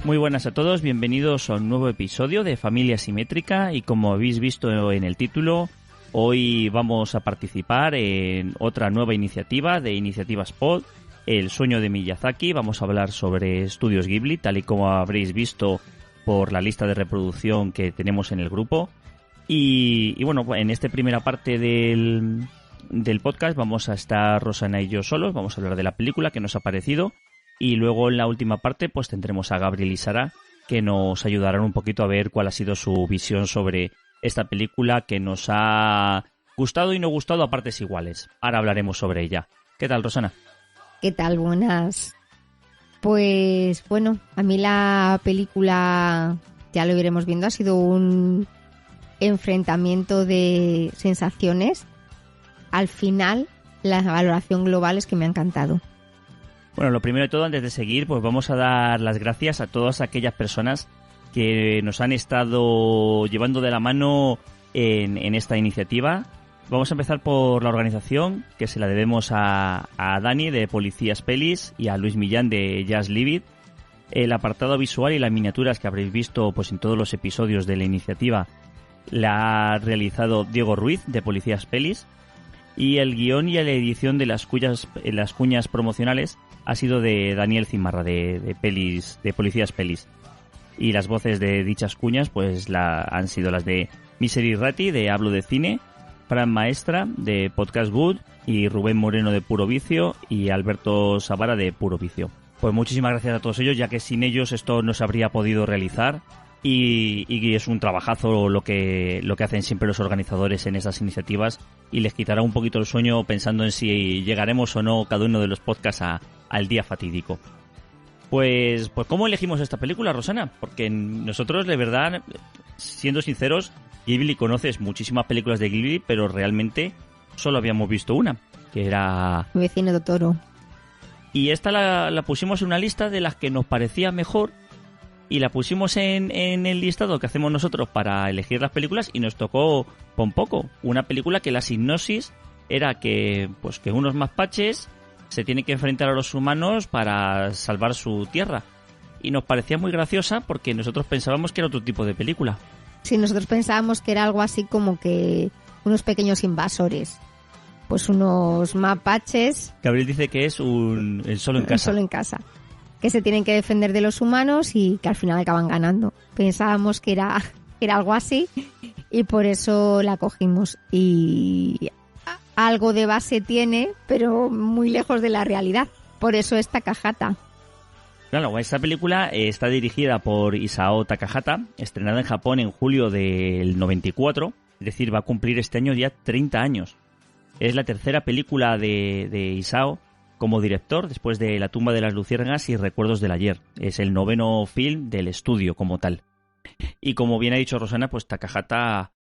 Muy buenas a todos, bienvenidos a un nuevo episodio de Familia Simétrica y como habéis visto en el título, hoy vamos a participar en otra nueva iniciativa de Iniciativas Pod, El sueño de Miyazaki. Vamos a hablar sobre Estudios Ghibli, tal y como habréis visto por la lista de reproducción que tenemos en el grupo. Y bueno, en esta primera parte del podcast vamos a estar Rosana y yo solos, vamos a hablar de la película que nos ha parecido. Y luego en la última parte pues tendremos a Gabriel y Sara que nos ayudarán un poquito a ver cuál ha sido su visión sobre esta película que nos ha gustado y no gustado a partes iguales. Ahora hablaremos sobre ella. ¿Qué tal, Rosana? ¿Qué tal? Buenas. Pues bueno, a mí la película, ya lo iremos viendo, ha sido un enfrentamiento de sensaciones. Al final, la valoración global es que me ha encantado. Bueno, lo primero de todo, antes de seguir, pues vamos a dar las gracias a todas aquellas personas que nos han estado llevando de la mano en esta iniciativa. Vamos a empezar por la organización, que se la debemos a Dani de Policías Pelis y a Luis Millán de Just Leave It. El apartado visual y las miniaturas que habréis visto pues en todos los episodios de la iniciativa la ha realizado Diego Ruiz de Policías Pelis. Y el guión y la edición de las cuñas promocionales ha sido de Daniel Cimarra de Policías Pelis. Y las voces de dichas cuñas pues han sido las de Misery Ratti de Hablo de Cine, Fran Maestra de Podcast Good y Rubén Moreno de Puro Vicio y Alberto Savara de Puro Vicio. Pues muchísimas gracias a todos ellos, ya que sin ellos esto no se habría podido realizar. Y es un trabajazo lo que hacen siempre los organizadores en esas iniciativas y les quitará un poquito el sueño pensando en si llegaremos o no cada uno de los podcasts al día fatídico. Pues ¿cómo elegimos esta película, Rosana? Porque nosotros, de verdad, siendo sinceros, Ghibli conoces muchísimas películas de Ghibli, pero realmente solo habíamos visto una, que era Mi vecino Totoro. Y esta la pusimos en una lista de las que nos parecía mejor. Y la pusimos en el listado que hacemos nosotros para elegir las películas y nos tocó Pompoco, una película que la sinopsis era que unos mapaches se tienen que enfrentar a los humanos para salvar su tierra. Y nos parecía muy graciosa porque nosotros pensábamos que era otro tipo de película. Sí, nosotros pensábamos que era algo así como que unos pequeños invasores. Pues unos mapaches. Gabriel dice que es el solo en casa. Solo en casa. Que se tienen que defender de los humanos y que al final acaban ganando. Pensábamos que era algo así y por eso la cogimos. Y algo de base tiene, pero muy lejos de la realidad. Por eso es Takahata. Claro, esta película está dirigida por Isao Takahata, estrenada en Japón en julio del 94, es decir, va a cumplir este año ya 30 años. Es la tercera película de Isao como director, después de La tumba de las luciérnagas y Recuerdos del ayer. Es el 9º film del estudio como tal. Y como bien ha dicho Rosana, pues Takahata,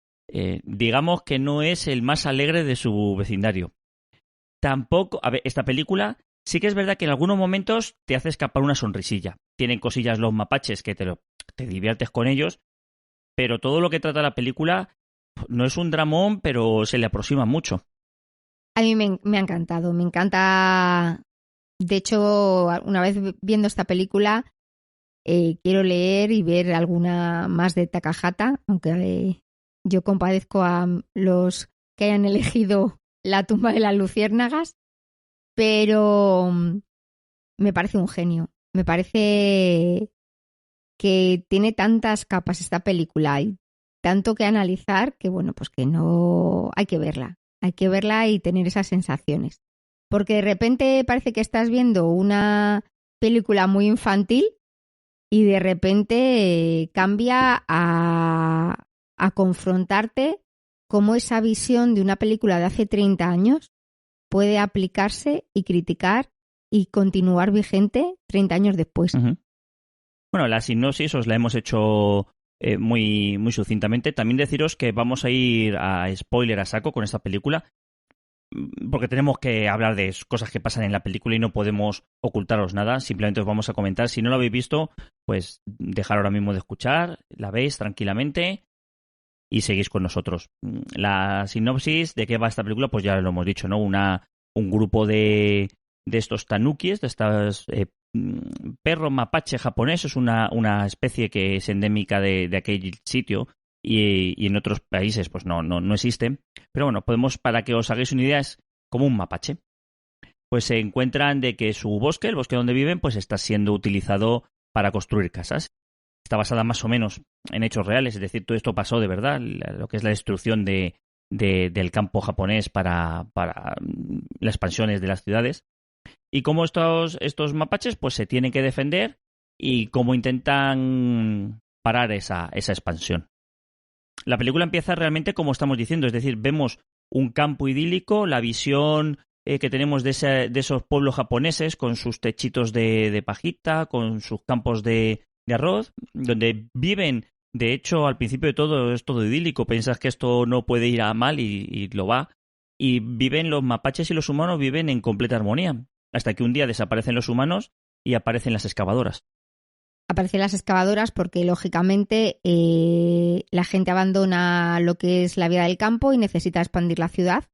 digamos que no es el más alegre de su vecindario. Tampoco, a ver, esta película sí que es verdad que en algunos momentos te hace escapar una sonrisilla. Tienen cosillas los mapaches que te diviertes con ellos, pero todo lo que trata la película no es un dramón, pero se le aproxima mucho. A mí me ha encantado, me encanta. De hecho, una vez viendo esta película, quiero leer y ver alguna más de Takahata, aunque yo compadezco a los que hayan elegido La tumba de las luciérnagas, pero me parece un genio. Me parece que tiene tantas capas esta película y tanto que analizar que, bueno, pues que no hay que verla. Hay que verla y tener esas sensaciones. Porque de repente parece que estás viendo una película muy infantil y de repente cambia a confrontarte cómo esa visión de una película de hace 30 años puede aplicarse y criticar y continuar vigente 30 años después. Uh-huh. Bueno, la sinopsis os la hemos hecho muy, muy sucintamente. También deciros que vamos a ir a spoiler a saco con esta película. porque tenemos que hablar de cosas que pasan en la película y no podemos ocultaros nada, simplemente os vamos a comentar. Si no lo habéis visto, pues dejar ahora mismo de escuchar, la veis tranquilamente y seguís con nosotros. La sinopsis de qué va esta película, pues ya lo hemos dicho, ¿no? Un grupo de estos tanukis, de estos perros mapache japoneses, una especie que es endémica de aquel sitio y en otros países pues no existe. Pero bueno, para que os hagáis una idea, es como un mapache. Pues se encuentran de que su bosque, el bosque donde viven, pues está siendo utilizado para construir casas. Está basada más o menos en hechos reales, es decir, todo esto pasó de verdad, lo que es la destrucción del campo japonés para las expansiones de las ciudades. Y cómo estos mapaches pues se tienen que defender y cómo intentan parar esa expansión. La película empieza realmente como estamos diciendo, es decir, vemos un campo idílico, la visión que tenemos de esos pueblos japoneses con sus techitos de pajita, con sus campos de arroz, donde viven, de hecho, al principio de todo es todo idílico, piensas que esto no puede ir a mal y lo va, y viven los mapaches y los humanos viven en completa armonía, hasta que un día desaparecen los humanos y aparecen las excavadoras. Aparecen las excavadoras porque, lógicamente, la gente abandona lo que es la vida del campo y necesita expandir la ciudad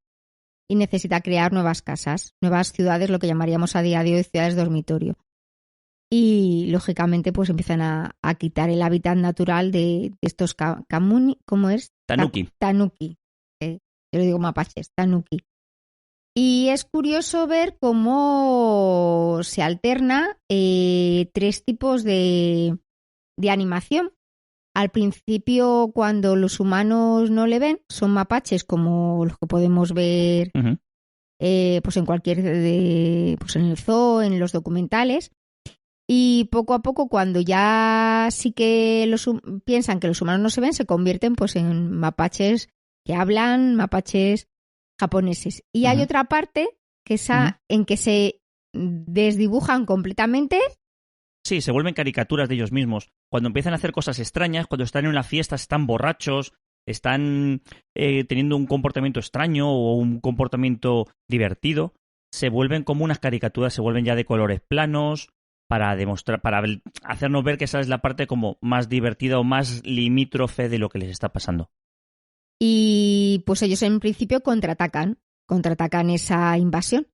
y necesita crear nuevas casas, nuevas ciudades, lo que llamaríamos a día de hoy ciudades dormitorio. Y, lógicamente, pues empiezan a quitar el hábitat natural de estos kamuni, ¿cómo es? Tanuki. Tanuki. Yo lo digo mapaches, tanuki. Y es curioso ver cómo se alterna 3 tipos de animación. Al principio, cuando los humanos no le ven, son mapaches como los que podemos ver Uh-huh. Pues en cualquier pues en el zoo, en los documentales. Y poco a poco, cuando ya sí que piensan que los humanos no se ven, se convierten pues en mapaches que hablan, mapaches japoneses. Y hay otra parte que es en que se desdibujan completamente. Sí, se vuelven caricaturas de ellos mismos. Cuando empiezan a hacer cosas extrañas, cuando están en una fiesta, están borrachos, están teniendo un comportamiento extraño o un comportamiento divertido, se vuelven como unas caricaturas, se vuelven ya de colores planos para demostrar, para hacernos ver que esa es la parte como más divertida o más limítrofe de lo que les está pasando. Y pues ellos en principio contraatacan esa invasión.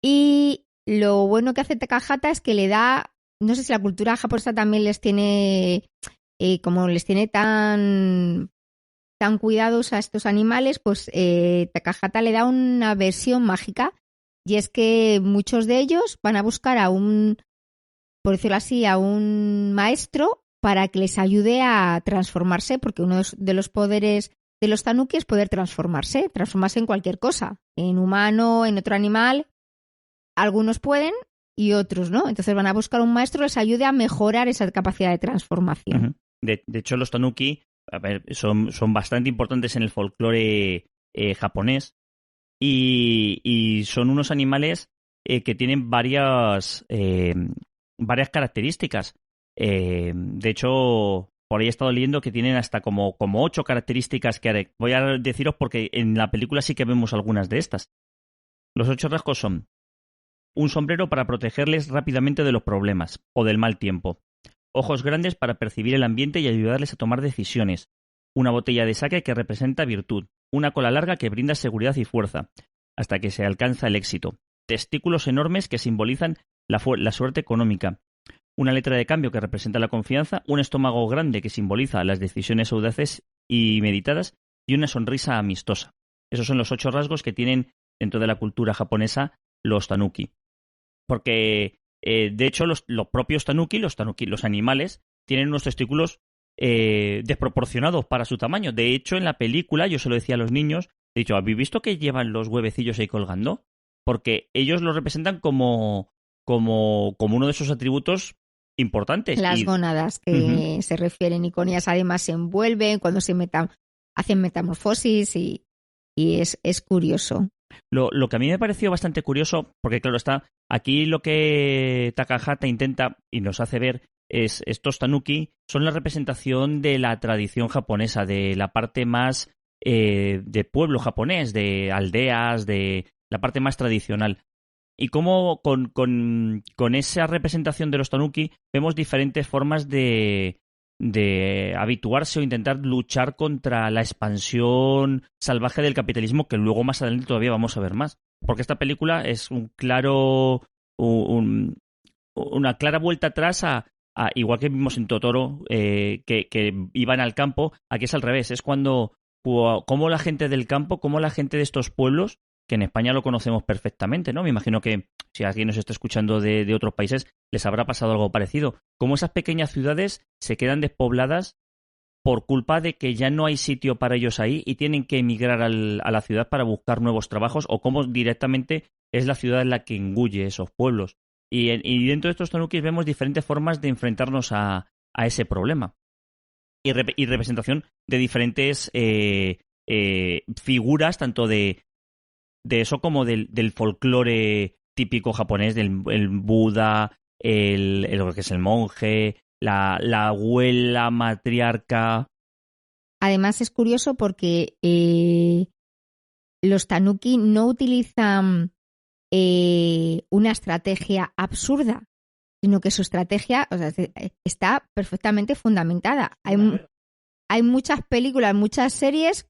Y lo bueno que hace Takahata es que le da, no sé si la cultura japonesa también les tiene, como les tiene tan cuidados a estos animales, pues Takahata le da una versión mágica, y es que muchos de ellos van a buscar por decirlo así, a un maestro para que les ayude a transformarse, porque uno de los poderes de los tanuki es poder transformarse en cualquier cosa, en humano, en otro animal. Algunos pueden y otros no. Entonces van a buscar un maestro que les ayude a mejorar esa capacidad de transformación. Uh-huh. De hecho, los tanuki, a ver, son bastante importantes en el folclore japonés y son unos animales que tienen varias características. De hecho, por ahí he estado leyendo que tienen hasta como 8 características que voy a deciros porque en la película sí que vemos algunas de estas. Los 8 rasgos son: un sombrero para protegerles rápidamente de los problemas o del mal tiempo, ojos grandes para percibir el ambiente y ayudarles a tomar decisiones, una botella de sake que representa virtud, una cola larga que brinda seguridad y fuerza, hasta que se alcanza el éxito, testículos enormes que simbolizan la suerte económica, una letra de cambio que representa la confianza, un estómago grande que simboliza las decisiones audaces y meditadas y una sonrisa amistosa. Esos son los 8 rasgos que tienen dentro de la cultura japonesa los tanuki. Porque, de hecho, los propios tanuki, los animales, tienen unos testículos desproporcionados para su tamaño. De hecho, en la película, yo se lo decía a los niños, he dicho, ¿habéis visto que llevan los huevecillos ahí colgando? Porque ellos lo representan como uno de esos atributos importantes. Las gónadas que se refieren, y con ellas además se envuelven cuando hacen metamorfosis y es curioso. Lo que a mí me pareció bastante curioso, porque claro está, aquí lo que Takahata intenta y nos hace ver es estos tanuki son la representación de la tradición japonesa, de la parte más de pueblo japonés, de aldeas, de la parte más tradicional. Y cómo con esa representación de los tanuki vemos diferentes formas de habituarse o intentar luchar contra la expansión salvaje del capitalismo, que luego más adelante todavía vamos a ver más. Porque esta película es una clara vuelta atrás igual que vimos en Totoro, que iban al campo. Aquí es al revés, es cómo la gente del campo, cómo la gente de estos pueblos, que en España lo conocemos perfectamente, ¿no? Me imagino que si alguien nos está escuchando de otros países, les habrá pasado algo parecido. Cómo esas pequeñas ciudades se quedan despobladas por culpa de que ya no hay sitio para ellos ahí y tienen que emigrar a la ciudad para buscar nuevos trabajos, o cómo directamente es la ciudad la que engulle esos pueblos. Y dentro de estos tanukis vemos diferentes formas de enfrentarnos a ese problema. Y representación de diferentes figuras, tanto de eso como del folclore típico japonés, el Buda, lo que es el monje, la abuela matriarca. Además es curioso porque los tanuki no utilizan una estrategia absurda, sino que su estrategia, o sea, está perfectamente fundamentada. Hay muchas películas, muchas series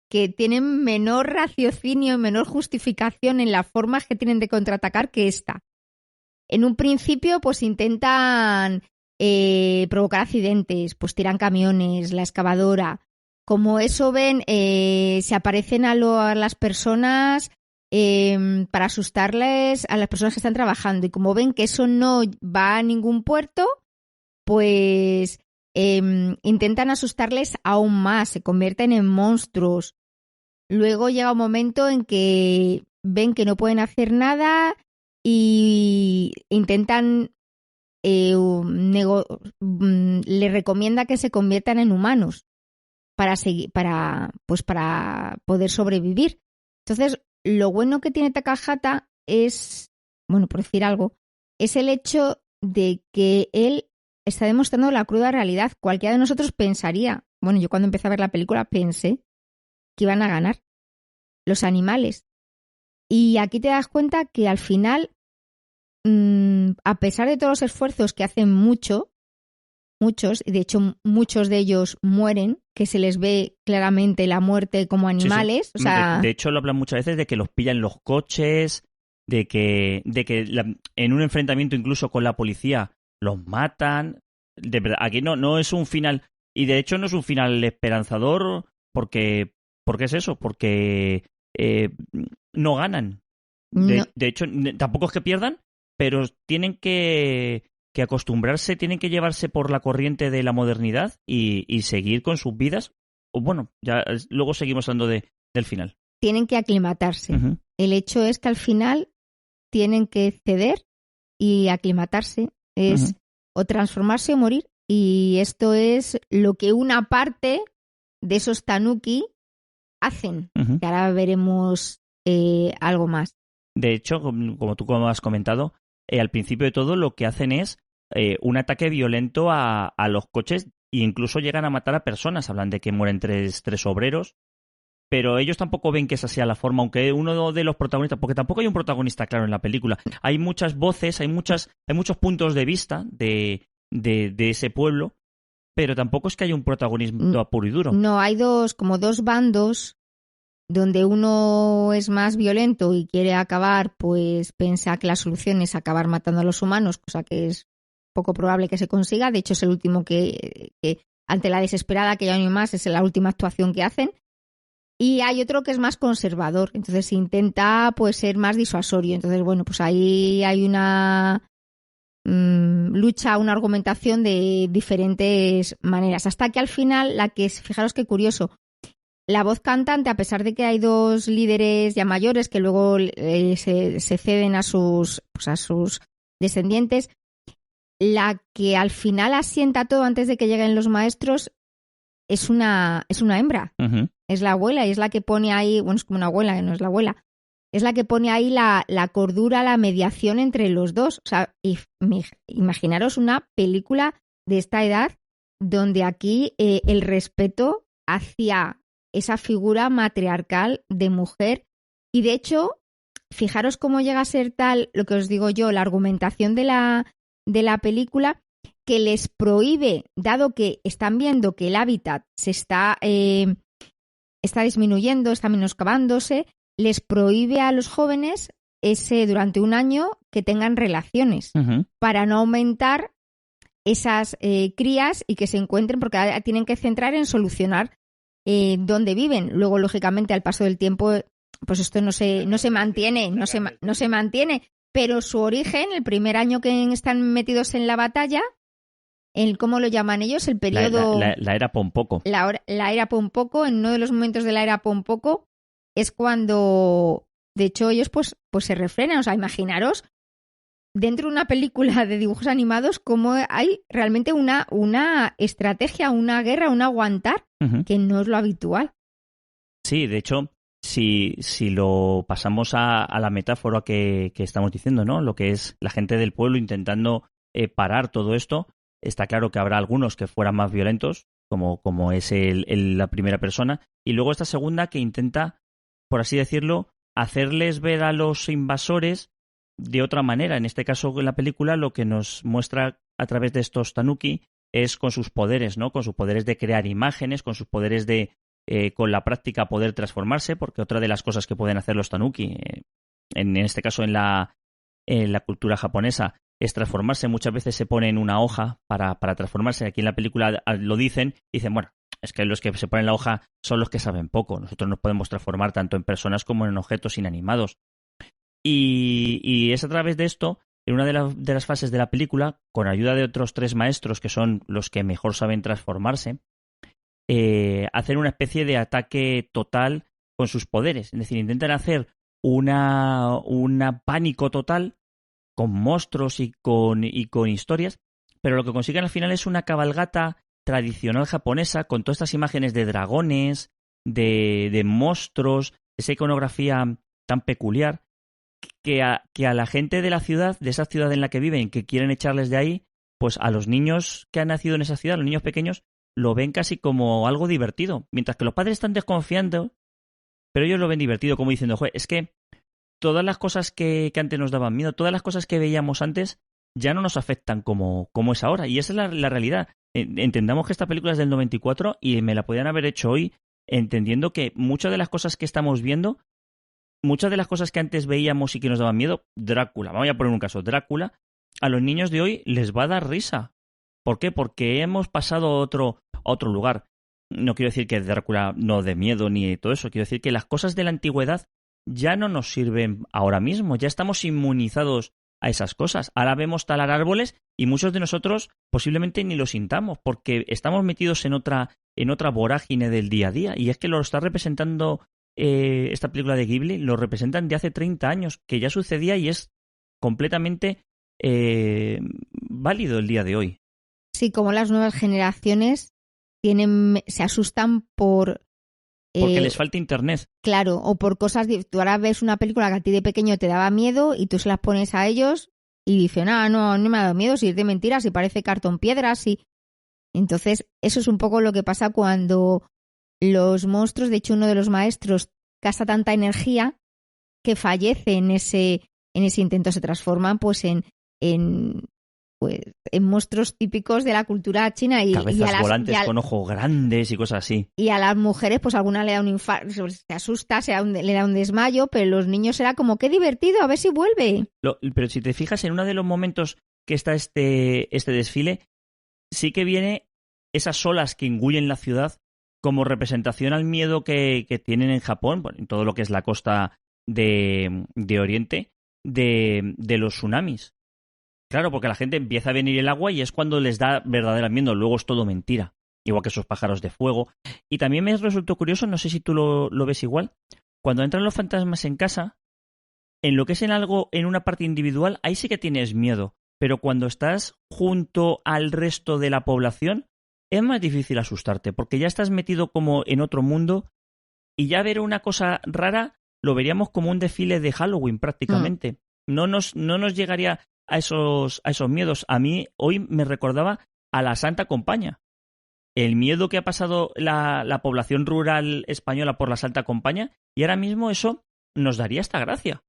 que tienen menor raciocinio, menor justificación en las formas que tienen de contraatacar que esta. En un principio, pues intentan provocar accidentes, pues tiran camiones, la excavadora. Como eso ven, se aparecen a las personas para asustarles a las personas que están trabajando. Y como ven que eso no va a ningún puerto, pues intentan asustarles aún más, se convierten en monstruos. Luego llega un momento en que ven que no pueden hacer nada y intentan, le recomienda que se conviertan en humanos para poder sobrevivir. Entonces, lo bueno que tiene Takahata es, bueno, por decir algo, es el hecho de que él está demostrando la cruda realidad. Cualquiera de nosotros pensaría, bueno, yo cuando empecé a ver la película pensé que iban a ganar los animales. Y aquí te das cuenta que al final, a pesar de todos los esfuerzos que hacen muchos, y de hecho muchos de ellos mueren, que se les ve claramente la muerte como animales. Sí. O sea, de hecho lo hablan muchas veces de que los pillan los coches, de que en un enfrentamiento incluso con la policía los matan. De verdad, aquí no es un final, y de hecho no es un final esperanzador porque es eso, porque no ganan. De hecho, tampoco es que pierdan, pero tienen que acostumbrarse, tienen que llevarse por la corriente de la modernidad y seguir con sus vidas. O bueno, ya luego seguimos hablando del final. Tienen que aclimatarse. Uh-huh. El hecho es que al final tienen que ceder y aclimatarse. Es uh-huh. O transformarse o morir. Y esto es lo que una parte de esos tanuki hacen. Uh-huh. Que ahora veremos algo más. De hecho, como tú has comentado, al principio de todo lo que hacen es un ataque violento a los coches e incluso llegan a matar a personas. Hablan de que mueren tres obreros, pero ellos tampoco ven que esa sea la forma, aunque uno de los protagonistas, porque tampoco hay un protagonista claro en la película. Hay muchas voces, hay muchos puntos de vista de ese pueblo, pero tampoco es que haya un protagonismo puro y duro. No, hay dos bandos donde uno es más violento y quiere acabar, pues piensa que la solución es acabar matando a los humanos, cosa que es poco probable que se consiga. De hecho, es el último que ante la desesperada que ya no hay más, es la última actuación que hacen. Y hay otro que es más conservador, entonces intenta pues ser más disuasorio. Entonces, bueno, pues ahí hay una lucha, una argumentación de diferentes maneras. Hasta que al final, fijaros qué curioso, la voz cantante, a pesar de que hay dos líderes ya mayores que luego se ceden a sus descendientes, la que al final asienta todo antes de que lleguen los maestros es una hembra. Uh-huh. Es la abuela y es la que pone ahí, bueno, es como una abuela, no es la abuela, es la que pone ahí la cordura, la mediación entre los dos. O sea, imaginaros una película de esta edad donde aquí el respeto hacia esa figura matriarcal de mujer. Y de hecho, fijaros cómo llega a ser tal, lo que os digo yo, la argumentación de la película, que les prohíbe, dado que están viendo que el hábitat se está disminuyendo, está menoscabándose, les prohíbe a los jóvenes durante un año que tengan relaciones para no aumentar esas crías y que se encuentren, porque tienen que centrar en solucionar dónde viven. Luego, lógicamente, al paso del tiempo, pues esto no se mantiene, pero su origen, el primer año que están metidos en la batalla, ¿cómo lo llaman ellos? El periodo... La era Pompoco. La era Pompoco, en uno de los momentos de la era Pompoco, es cuando, de hecho, ellos pues se refrenan. O sea, imaginaros, dentro de una película de dibujos animados, cómo hay realmente una estrategia, una guerra, un aguantar, que no es lo habitual. Sí, de hecho, si lo pasamos a la metáfora que estamos diciendo, ¿no? Lo que es la gente del pueblo intentando parar todo esto, está claro que habrá algunos que fueran más violentos, como es la primera persona, y luego esta segunda que intenta, por así decirlo, hacerles ver a los invasores de otra manera. En este caso, en la película, lo que nos muestra a través de estos tanuki es con sus poderes, ¿no? Con sus poderes de crear imágenes, con sus poderes de, con la práctica, poder transformarse, porque otra de las cosas que pueden hacer los tanuki, en este caso en la cultura japonesa, es transformarse. Muchas veces se ponen una hoja para transformarse. Aquí en la película lo dicen, bueno, es que los que se ponen la hoja son los que saben poco. Nosotros nos podemos transformar tanto en personas como en objetos inanimados. Y es a través de esto, en una de las fases de la película, con ayuda de otros 3 maestros que son los que mejor saben transformarse, hacen una especie de ataque total con sus poderes. Es decir, intentan hacer una pánico total con monstruos y con historias, pero lo que consiguen al final es una cabalgata tradicional japonesa con todas estas imágenes de dragones, de monstruos, esa iconografía tan peculiar, que a la gente de la ciudad, de esa ciudad en la que viven, que quieren echarles de ahí, pues a los niños que han nacido en esa ciudad, los niños pequeños, lo ven casi como algo divertido, mientras que los padres están desconfiando, pero ellos lo ven divertido, como diciendo, es que todas las cosas que antes nos daban miedo, todas las cosas que veíamos antes, ya no nos afectan como es ahora. Y esa es la realidad. Entendamos que esta película es del 94 y me la podían haber hecho hoy, entendiendo que muchas de las cosas que estamos viendo, muchas de las cosas que antes veíamos y que nos daban miedo, Drácula, vamos a poner un caso, Drácula, a los niños de hoy les va a dar risa. ¿Por qué? Porque hemos pasado a otro lugar. No quiero decir que Drácula no dé miedo ni todo eso, quiero decir que las cosas de la antigüedad ya no nos sirven ahora mismo, ya estamos inmunizados a esas cosas. Ahora vemos talar árboles y muchos de nosotros posiblemente ni lo sintamos porque estamos metidos en otra vorágine del día a día. Y es que lo está representando esta película de Ghibli, lo representan de hace 30 años, que ya sucedía y es completamente válido el día de hoy. Sí, como las nuevas generaciones se asustan porque les falta internet. Claro, o por cosas... Tú ahora ves una película que a ti de pequeño te daba miedo y tú se las pones a ellos y dicen, no me ha dado miedo, si es de mentiras, si parece cartón piedras. Entonces, eso es un poco lo que pasa cuando los monstruos... De hecho, uno de los maestros gasta tanta energía que fallece en ese intento. Se transforman pues en monstruos típicos de la cultura china cabezas volantes con ojos grandes y cosas así. Y a las mujeres, pues alguna le da un infarto, se asusta, le da un desmayo, pero los niños era como, qué divertido, a ver si vuelve. Pero si te fijas, en uno de los momentos que está este desfile, sí que viene esas olas que engullen la ciudad como representación al miedo que tienen en Japón, en todo lo que es la costa de Oriente, de los tsunamis. Claro, porque la gente empieza a venir el agua y es cuando les da verdadero miedo. Luego es todo mentira. Igual que esos pájaros de fuego. Y también me resultó curioso, no sé si tú lo ves igual, cuando entran los fantasmas en casa, en lo que es en una parte individual, ahí sí que tienes miedo. Pero cuando estás junto al resto de la población, es más difícil asustarte, porque ya estás metido como en otro mundo y ya ver una cosa rara lo veríamos como un desfile de Halloween prácticamente. No nos llegaría a esos miedos. A mí hoy me recordaba a la Santa Compaña. el miedo que ha pasado la población rural española por la Santa Compaña, y ahora mismo eso nos daría esta gracia.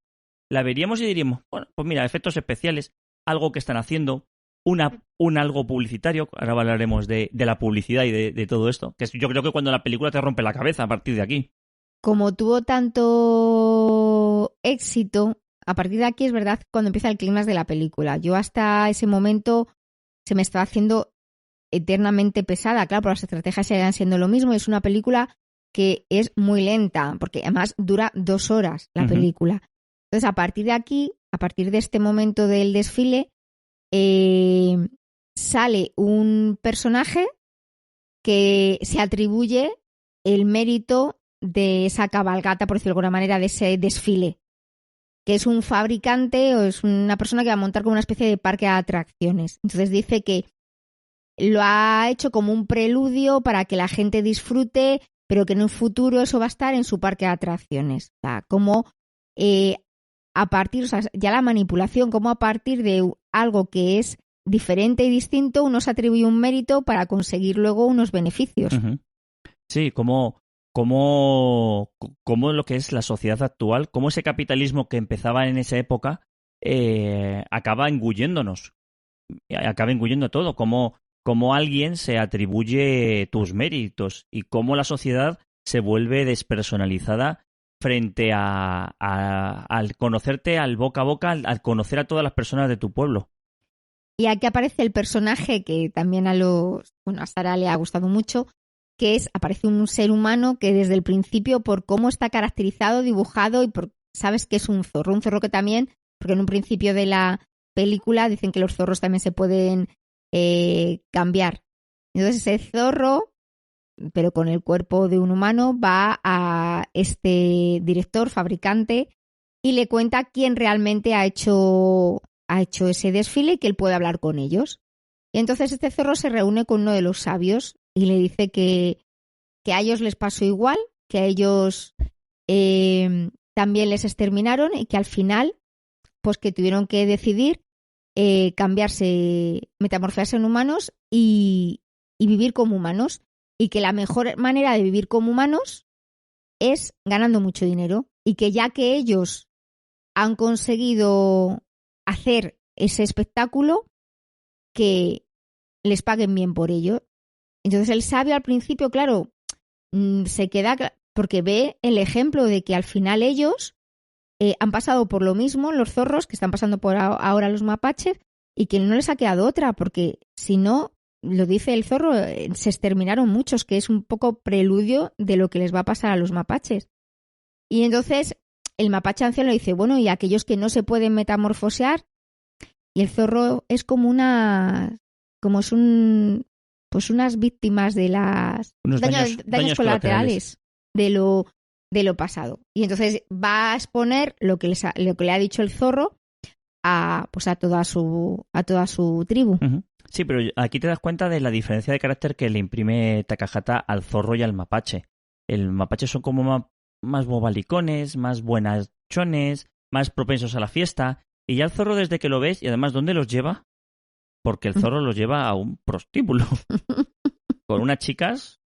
La veríamos y diríamos, bueno, pues mira, efectos especiales, algo que están haciendo, un algo publicitario, ahora hablaremos de la publicidad y de todo esto, que yo creo que cuando la película te rompe la cabeza a partir de aquí. Como tuvo tanto éxito, a partir de aquí es verdad cuando empieza el clímax de la película. Yo hasta ese momento se me estaba haciendo eternamente pesada, claro, pero las estrategias seguían siendo lo mismo. Es una película que es muy lenta, porque además dura 2 horas la película. Entonces, a partir de aquí, a partir de este momento del desfile, sale un personaje que se atribuye el mérito de esa cabalgata, por decirlo de alguna manera, de ese desfile, que es un fabricante o es una persona que va a montar como una especie de parque de atracciones. Entonces dice que lo ha hecho como un preludio para que la gente disfrute, pero que en un futuro eso va a estar en su parque de atracciones. O sea, como a partir, o sea, ya la manipulación, como a partir de algo que es diferente y distinto, uno se atribuye un mérito para conseguir luego unos beneficios. Sí, como lo que es la sociedad actual, como ese capitalismo que empezaba en esa época acaba engulléndonos, acaba engullendo todo, como alguien se atribuye tus méritos y cómo la sociedad se vuelve despersonalizada frente al conocerte al boca a boca, al conocer a todas las personas de tu pueblo. Y aquí aparece el personaje que también a Sara le ha gustado mucho, que aparece un ser humano que desde el principio, por cómo está caracterizado, dibujado, y sabes que es un zorro que también, porque en un principio de la película dicen que los zorros también se pueden cambiar. Entonces ese zorro, pero con el cuerpo de un humano, va a este director, fabricante, y le cuenta quién realmente ha hecho ese desfile y que él puede hablar con ellos. Y entonces este zorro se reúne con uno de los sabios y le dice que a ellos les pasó igual, que a ellos también les exterminaron y que al final, pues que tuvieron que decidir cambiarse, metamorfosearse en humanos y vivir como humanos. Y que la mejor manera de vivir como humanos es ganando mucho dinero. Y que ya que ellos han conseguido hacer ese espectáculo, que les paguen bien por ello. Entonces el sabio al principio, claro, se queda porque ve el ejemplo de que al final ellos han pasado por lo mismo, los zorros, que están pasando por ahora los mapaches, y que no les ha quedado otra, porque si no, lo dice el zorro, se exterminaron muchos, que es un poco preludio de lo que les va a pasar a los mapaches. Y entonces el mapache anciano le dice, bueno, y aquellos que no se pueden metamorfosear, y el zorro es como pues unas víctimas de las daños colaterales de lo pasado. Y entonces va a exponer lo que le ha dicho el zorro a toda su tribu. Sí, pero aquí te das cuenta de la diferencia de carácter que le imprime Takahata al zorro y al mapache. El mapache son como más bobalicones, más buenachones, más propensos a la fiesta. Y ya el zorro, desde que lo ves, y además, ¿dónde los lleva? Porque el zorro los lleva a un prostíbulo. Con unas chicas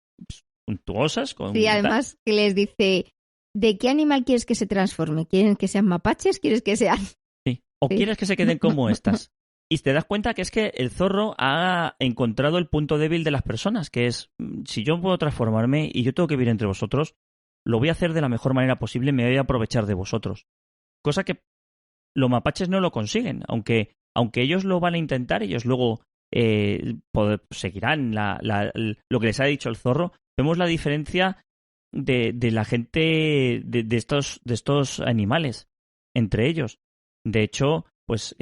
suntuosas. Sí, además que les dice, ¿de qué animal quieres que se transforme? ¿Quieren que sean mapaches? ¿Quieres que sean...? Sí. ¿O quieres que se queden como estas? Y te das cuenta que es que el zorro ha encontrado el punto débil de las personas, que es, si yo puedo transformarme y yo tengo que vivir entre vosotros, lo voy a hacer de la mejor manera posible, me voy a aprovechar de vosotros. Cosa que los mapaches no lo consiguen, aunque ellos lo van a intentar, ellos luego seguirán lo que les ha dicho el zorro. Vemos la diferencia de la gente de estos animales entre ellos. De hecho, pues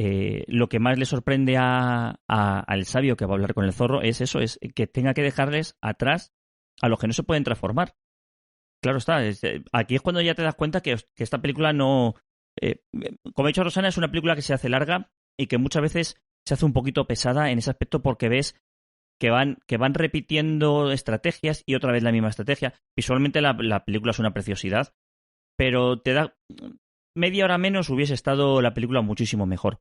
lo que más le sorprende al sabio que va a hablar con el zorro es eso, es que tenga que dejarles atrás a los que no se pueden transformar. Claro está, aquí es cuando ya te das cuenta que esta película no... como ha dicho Rosana, es una película que se hace larga y que muchas veces se hace un poquito pesada en ese aspecto porque ves que van repitiendo estrategias y otra vez la misma estrategia. Visualmente la película es una preciosidad, pero te da... media hora menos hubiese estado la película muchísimo mejor.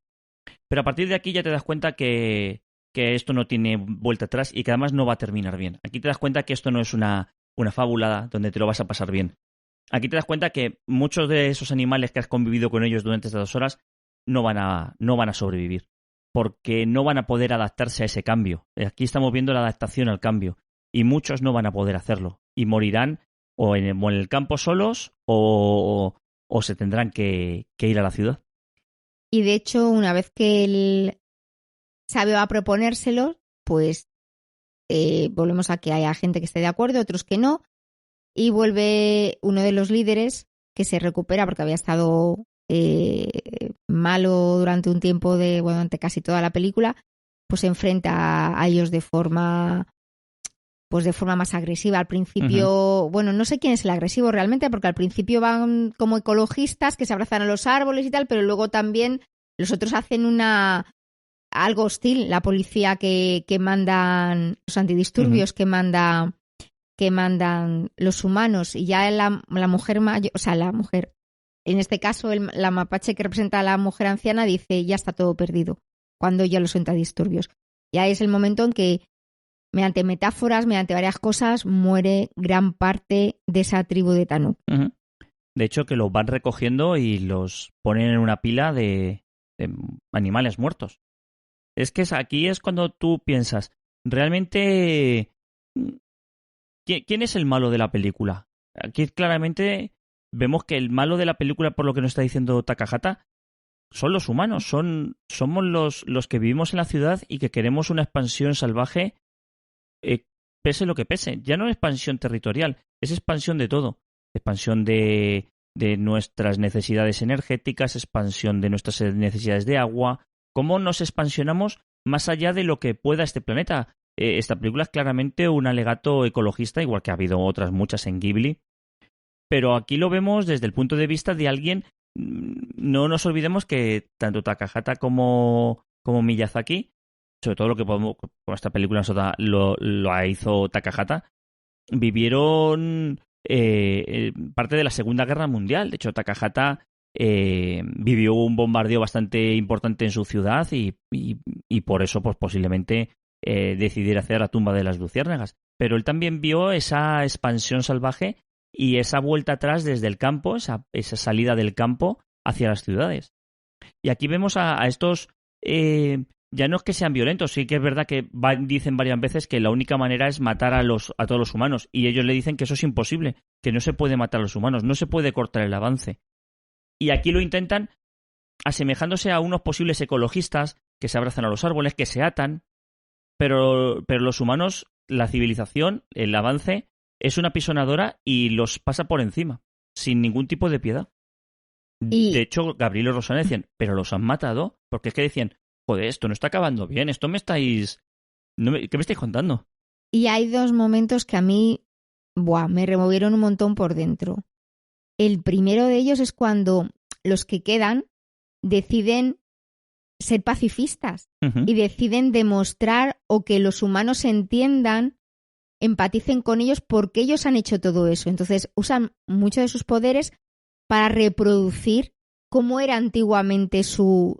Pero a partir de aquí ya te das cuenta que que esto no tiene vuelta atrás y que además no va a terminar bien. Aquí te das cuenta que esto no es una fábula donde te lo vas a pasar bien. Aquí te das cuenta que muchos de esos animales que has convivido con ellos durante estas 2 horas no van a sobrevivir, porque no van a poder adaptarse a ese cambio. Aquí estamos viendo la adaptación al cambio y muchos no van a poder hacerlo y morirán o en el campo solos o se tendrán que ir a la ciudad. Y de hecho, una vez que él sabe va a proponérselo, pues volvemos a que haya gente que esté de acuerdo, otros que no, y vuelve uno de los líderes que se recupera porque había estado malo durante un tiempo, durante casi toda la película, pues se enfrenta a ellos de forma más agresiva. Al principio, bueno, no sé quién es el agresivo realmente, porque al principio van como ecologistas que se abrazan a los árboles y tal, pero luego también los otros hacen algo hostil, la policía que mandan, los antidisturbios que mandan los humanos, y ya la mujer mayor, o sea, la mujer, en este caso la mapache que representa a la mujer anciana dice, ya está todo perdido, cuando ya los antidisturbios. Ya es el momento en que mediante metáforas, mediante varias cosas, muere gran parte de esa tribu de Tanuk. De hecho, que los van recogiendo y los ponen en una pila de animales muertos. Es que aquí es cuando tú piensas, realmente, ¿quién es el malo de la película? Aquí claramente vemos que el malo de la película, por lo que nos está diciendo Takahata, son los humanos, somos los que vivimos en la ciudad y que queremos una expansión salvaje, pese lo que pese. Ya no es expansión territorial, es expansión de todo. Expansión de nuestras necesidades energéticas, expansión de nuestras necesidades de agua. ¿Cómo nos expansionamos más allá de lo que pueda este planeta? Esta película es claramente un alegato ecologista, igual que ha habido otras muchas en Ghibli. Pero aquí lo vemos desde el punto de vista de alguien. No nos olvidemos que tanto Takahata como Miyazaki, sobre todo lo que podemos, con esta película lo hizo Takahata, vivieron parte de la Segunda Guerra Mundial. De hecho, Takahata vivió un bombardeo bastante importante en su ciudad y por eso pues posiblemente decidiera hacer la tumba de las luciérnagas. Pero él también vio esa expansión salvaje y esa vuelta atrás desde el campo, esa salida del campo hacia las ciudades. Y aquí vemos a estos, ya no es que sean violentos, sí que es verdad que dicen varias veces que la única manera es matar a todos los humanos, y ellos le dicen que eso es imposible, que no se puede matar a los humanos, no se puede cortar el avance. Y aquí lo intentan asemejándose a unos posibles ecologistas que se abrazan a los árboles, que se atan, pero los humanos, la civilización, el avance, es una pisonadora y los pasa por encima, sin ningún tipo de piedad. De hecho, Gabriel y Rosana decían, pero los han matado, porque es que decían, joder, esto no está acabando bien, esto me estáis... ¿Qué me estáis contando? Y hay 2 momentos que a mí, me removieron un montón por dentro. El primero de ellos es cuando los que quedan deciden ser pacifistas y deciden demostrar o que los humanos entiendan, empaticen con ellos porque ellos han hecho todo eso. Entonces usan mucho de sus poderes para reproducir cómo era antiguamente su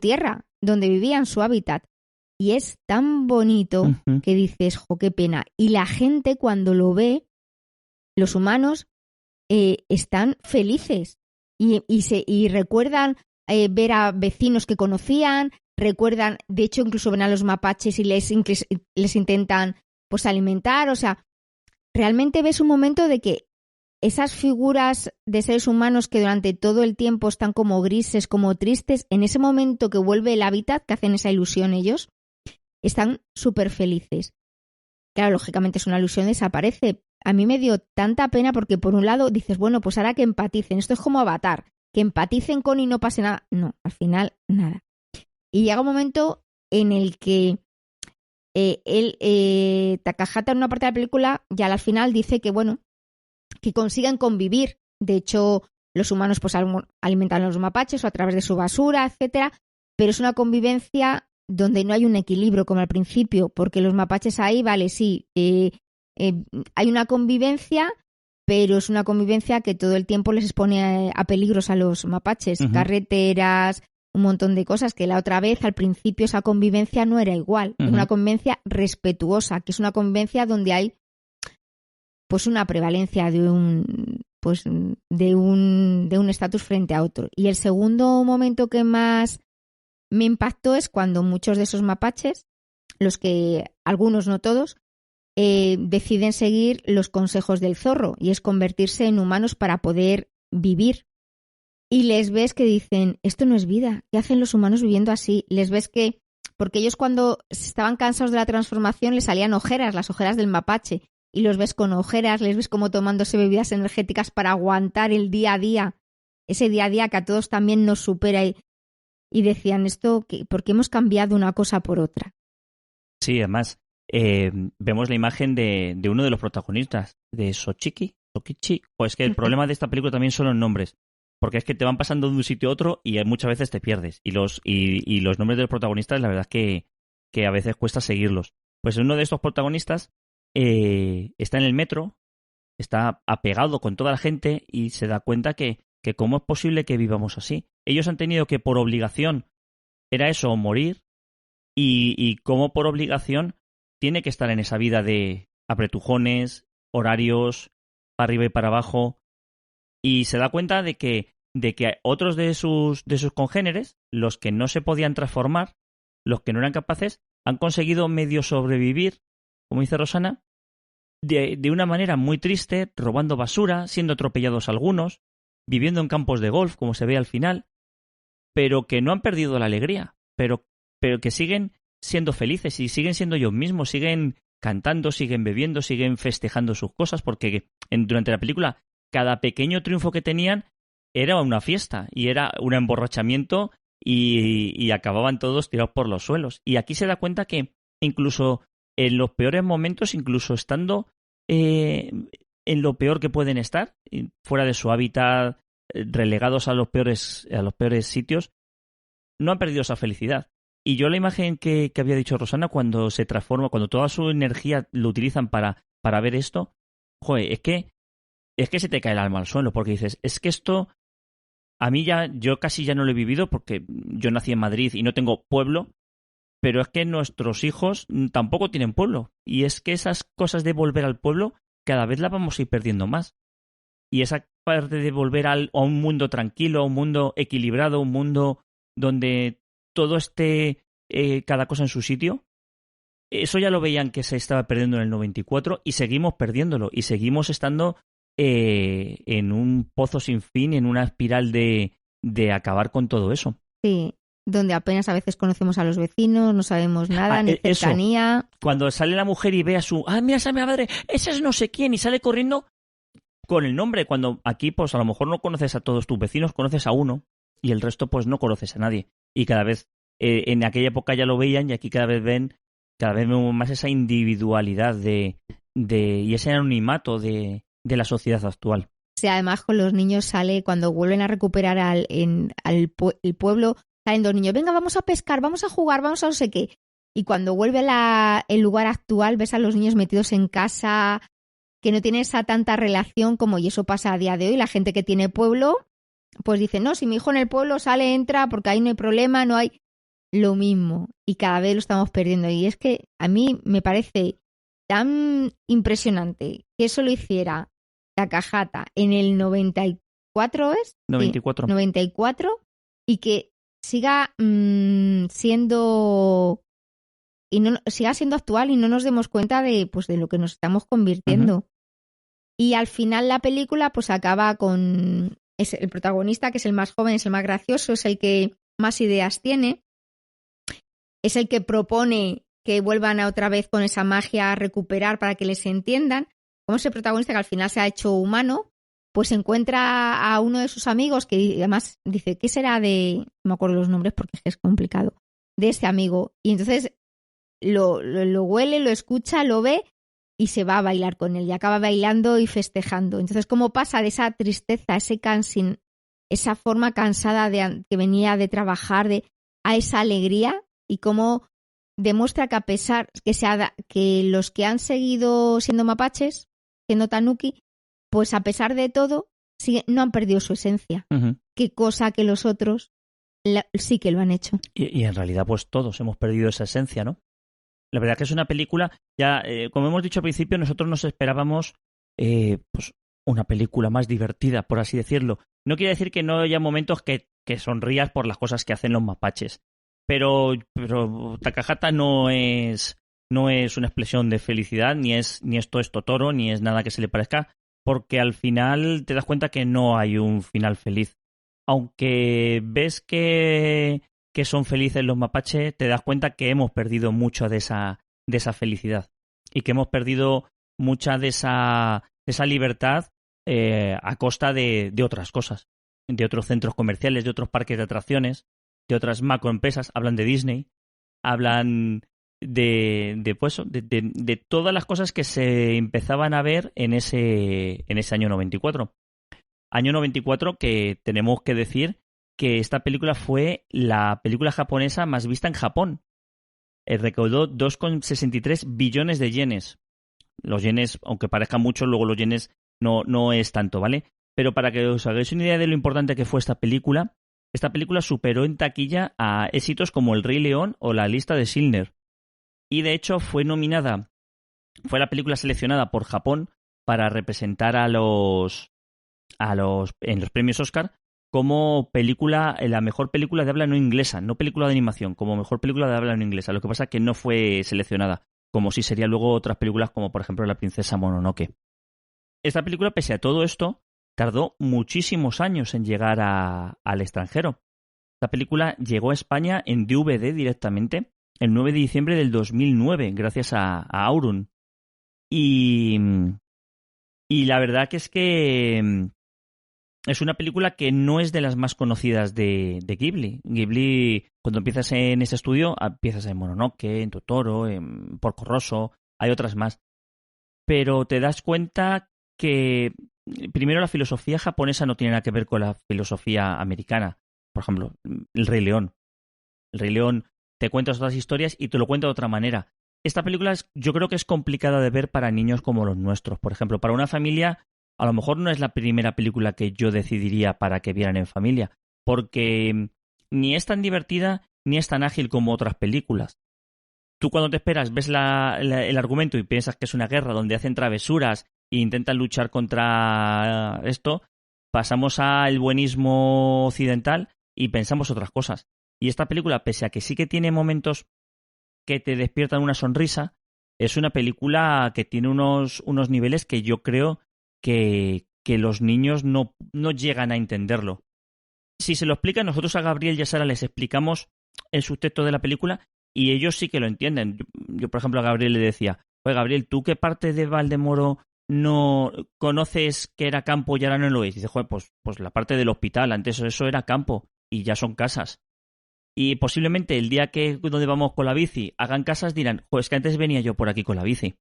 tierra, donde vivían, su hábitat. Y es tan bonito que dices, jo, qué pena. Y la gente cuando lo ve, los humanos, están felices y recuerdan ver a vecinos que conocían, recuerdan, de hecho incluso ven a los mapaches y les intentan pues alimentar. O sea, realmente ves un momento de que esas figuras de seres humanos que durante todo el tiempo están como grises, como tristes, en ese momento que vuelve el hábitat, que hacen esa ilusión ellos, están súper felices. Claro, lógicamente es una ilusión, desaparece. A mí me dio tanta pena porque por un lado dices, bueno, pues ahora que empaticen, esto es como Avatar, que empaticen con y no pase nada. No, al final nada. Y llega un momento en el que Takahata en una parte de la película ya al final dice que bueno, que consigan convivir. De hecho, los humanos pues alimentan a los mapaches o a través de su basura, etcétera, pero es una convivencia donde no hay un equilibrio como al principio, porque los mapaches ahí, vale, sí, hay una convivencia, pero es una convivencia que todo el tiempo les expone a peligros a los mapaches, carreteras, un montón de cosas, que la otra vez, al principio, esa convivencia no era igual. Es una convivencia respetuosa, que es una convivencia donde hay pues una prevalencia de un estatus frente a otro. Y el segundo momento que más me impactó es cuando muchos de esos mapaches, los que, algunos no todos, deciden seguir los consejos del zorro, y es convertirse en humanos para poder vivir. Y les ves que dicen, esto no es vida, ¿qué hacen los humanos viviendo así? Les ves que, porque ellos cuando estaban cansados de la transformación les salían ojeras, las ojeras del mapache, y los ves con ojeras, les ves como tomándose bebidas energéticas para aguantar el día a día, ese día a día que a todos también nos supera, y decían esto, ¿por qué hemos cambiado una cosa por otra? Sí, además, vemos la imagen de uno de los protagonistas, de Sokichi. Pues que el problema de esta película también son los nombres, porque es que te van pasando de un sitio a otro y muchas veces te pierdes. Y los nombres de los protagonistas, la verdad es que a veces cuesta seguirlos. Pues uno de estos protagonistas está en el metro, está apegado con toda la gente y se da cuenta que cómo es posible que vivamos así. Ellos han tenido que, por obligación, era eso, morir, y cómo por obligación tiene que estar en esa vida de apretujones, horarios, para arriba y para abajo, y se da cuenta de que otros de sus congéneres, los que no se podían transformar, los que no eran capaces, han conseguido medio sobrevivir, como dice Rosana, de una manera muy triste, robando basura, siendo atropellados algunos, viviendo en campos de golf, como se ve al final, pero que no han perdido la alegría, pero que siguen siendo felices y siguen siendo ellos mismos, siguen cantando, siguen bebiendo, siguen festejando sus cosas, porque durante la película cada pequeño triunfo que tenían era una fiesta y era un emborrachamiento y acababan todos tirados por los suelos. Y aquí se da cuenta que incluso en los peores momentos, incluso estando en lo peor que pueden estar, fuera de su hábitat, relegados a los peores sitios, no han perdido esa felicidad. Y yo la imagen que había dicho Rosana, cuando se transforma, cuando toda su energía lo utilizan para ver esto, joder, es que se te cae el alma al suelo, porque dices, es que esto, a mí yo casi ya no lo he vivido, porque yo nací en Madrid y no tengo pueblo, pero es que nuestros hijos tampoco tienen pueblo. Y es que esas cosas de volver al pueblo, cada vez las vamos a ir perdiendo más. Y esa parte de volver a un mundo tranquilo, a un mundo equilibrado, un mundo donde todo esté cada cosa en su sitio, eso ya lo veían que se estaba perdiendo en el 94 y seguimos perdiéndolo y seguimos estando en un pozo sin fin, en una espiral de acabar con todo eso. Sí, donde apenas a veces conocemos a los vecinos, no sabemos nada, ni cercanía. Eso. Cuando sale la mujer y ve a mira esa mi madre, esa es no sé quién, y sale corriendo con el nombre, cuando aquí pues a lo mejor no conoces a todos tus vecinos, conoces a uno y el resto pues no conoces a nadie. Y cada vez, en aquella época ya lo veían y aquí cada vez vemos más esa individualidad y ese anonimato de la sociedad actual. Sí, además con los niños sale, cuando vuelven a recuperar el pueblo, salen dos niños, venga, vamos a pescar, vamos a jugar, vamos a no sé qué. Y cuando vuelve el lugar actual, ves a los niños metidos en casa, que no tienen esa tanta relación como, y eso pasa a día de hoy, la gente que tiene pueblo, pues dice, no, si mi hijo en el pueblo sale, entra, porque ahí no hay problema, no hay lo mismo. Y cada vez lo estamos perdiendo. Y es que a mí me parece tan impresionante que eso lo hiciera Takahata en el 94, ¿es? 94. Sí, 94, y que siga siendo actual y no nos demos cuenta de lo que nos estamos convirtiendo. Uh-huh. Y al final la película pues acaba con el protagonista, que es el más joven, es el más gracioso, es el que más ideas tiene, es el que propone que vuelvan otra vez con esa magia a recuperar para que les entiendan. Como ese protagonista que al final se ha hecho humano, pues encuentra a uno de sus amigos que además dice, ¿qué será de...? No me acuerdo los nombres porque es complicado. De este amigo. Y entonces lo huele, lo escucha, lo ve y se va a bailar con él. Y acaba bailando y festejando. Entonces, ¿cómo pasa de esa tristeza, esa forma cansada que venía de trabajar, a esa alegría? Y cómo demuestra que a pesar que los que han seguido siendo mapaches, siendo tanuki, pues a pesar de todo, no han perdido su esencia. Uh-huh. Qué cosa que los otros Sí que lo han hecho. Y en realidad pues todos hemos perdido esa esencia, ¿no? La verdad que es una película, ya como hemos dicho al principio, nosotros nos esperábamos pues una película más divertida, por así decirlo. No quiere decir que no haya momentos que sonrías por las cosas que hacen los mapaches, pero Takahata no es una expresión de felicidad, ni es todo esto Totoro, ni es nada que se le parezca, porque al final te das cuenta que no hay un final feliz. Aunque ves que son felices los mapaches, te das cuenta que hemos perdido mucho de esa felicidad y que hemos perdido mucha de esa libertad a costa de otras cosas, de otros centros comerciales, de otros parques de atracciones, de otras macroempresas. Hablan de Disney, hablan de todas las cosas que se empezaban a ver en ese año 94. Año 94 que tenemos que decir que esta película fue la película japonesa más vista en Japón. Recaudó 2,63 billones de yenes. Los yenes, aunque parezcan mucho, luego los yenes no es tanto, ¿vale? Pero para que os hagáis una idea de lo importante que fue esta película superó en taquilla a éxitos como El Rey León o La Lista de Schindler. Y de hecho fue la película seleccionada por Japón para representar en los premios Oscar como la mejor película de habla no inglesa, no película de animación, como mejor película de habla no inglesa. Lo que pasa es que no fue seleccionada, como si sería luego otras películas como por ejemplo La princesa Mononoke. Esta película, pese a todo esto, tardó muchísimos años en llegar al extranjero. Esta película llegó a España en DVD directamente el 9 de diciembre del 2009, gracias a Aurum. Y la verdad que es una película que no es de las más conocidas de Ghibli. Ghibli, cuando empiezas en ese estudio, empiezas en Mononoke, en Totoro, en Porco Rosso, hay otras más. Pero te das cuenta que, primero, la filosofía japonesa no tiene nada que ver con la filosofía americana. Por ejemplo, El Rey León. El Rey León te cuenta otras historias y te lo cuenta de otra manera. Esta película yo creo que es complicada de ver para niños como los nuestros. Por ejemplo, para una familia, a lo mejor no es la primera película que yo decidiría para que vieran en familia, porque ni es tan divertida ni es tan ágil como otras películas. Tú cuando te esperas ves el argumento y piensas que es una guerra donde hacen travesuras e intentan luchar contra esto, pasamos al buenismo occidental y pensamos otras cosas. Y esta película, pese a que sí que tiene momentos que te despiertan una sonrisa, es una película que tiene unos niveles que yo creo que los niños no llegan a entenderlo. Si se lo explican, nosotros a Gabriel y a Sara les explicamos el subtexto de la película y ellos sí que lo entienden. Yo por ejemplo, a Gabriel le decía, oye, Gabriel, ¿tú qué parte de Valdemoro no conoces que era campo y ahora no lo es? Y dice, joder, pues la parte del hospital, antes eso era campo y ya son casas. Y posiblemente el día donde vamos con la bici hagan casas dirán, joder, es que antes venía yo por aquí con la bici.